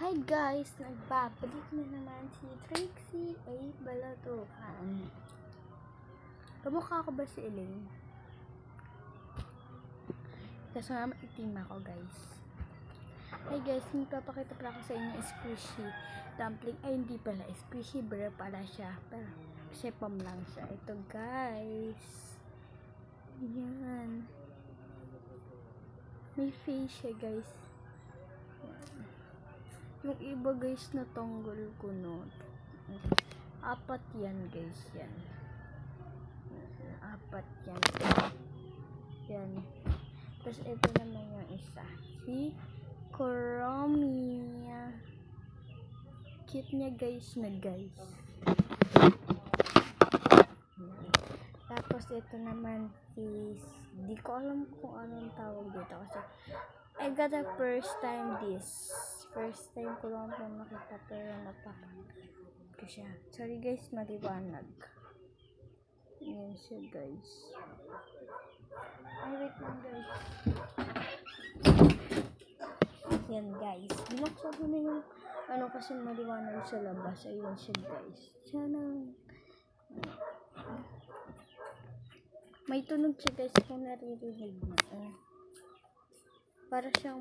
Hi guys! Nagbabalik na naman si Trixie ay Balatukan. Kamukha ko ba si Elaine? Kaso nga itim ako guys. Hi guys, magpapakita pala ako sa inyo squishy dumpling. Ay hindi pala, squishy bread pala siya. Pero sipam lang siya. Ito guys. Yan. May face siya guys. Yung iba guys na tanggol ko no. Apat yan guys yan. Apat yan. Yan. Tapos ito naman yung isa. Si Kuromi. Cute niya guys na guys. Tapos ito naman is di ko alam kung anong tawag dito kasi I got a first time this. First time ko lang po nakita pero napapagod ko siya. Sorry guys, maliwanag. Yan siya guys. Ay wait lang guys. Yan guys. Binuksan ko na yung ano kasi maliwanag sa labas. Ayun siya guys. Sana may tunog siya guys kung naririnig mo. Para siyang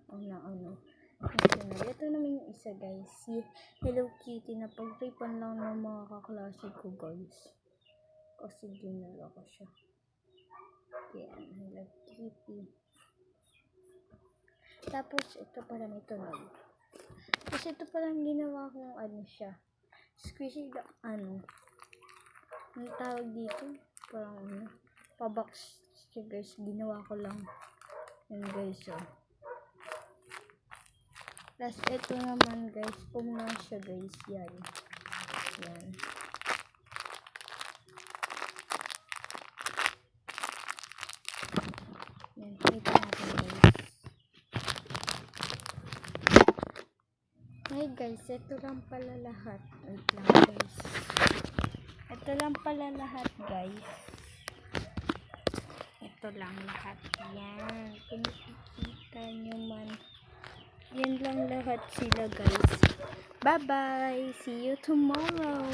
ano. Ito naman yung isa guys, si Hello Kitty na pag-ripan lang ng mga kaklase ko guys. Kasi dinala ko siya. Yan, Hello Kitty. Tapos ito pala may tunog. Kasi ito palang ginawa kong ano siya. Squishy ano. Ang tawag dito, parang ano, pa-box siya guys. Ginawa ko lang. Yan guys Tapos ito naman guys, na siya guys, yan. Yan. Yan, ito natin guys. Hey guys, ito lang pala lahat. Wait lang guys. Ito lang pala lahat guys. Ito lang lahat. Yan. Kung nakikita nyo man. Yan lang lahat sila guys. Bye bye. See you tomorrow.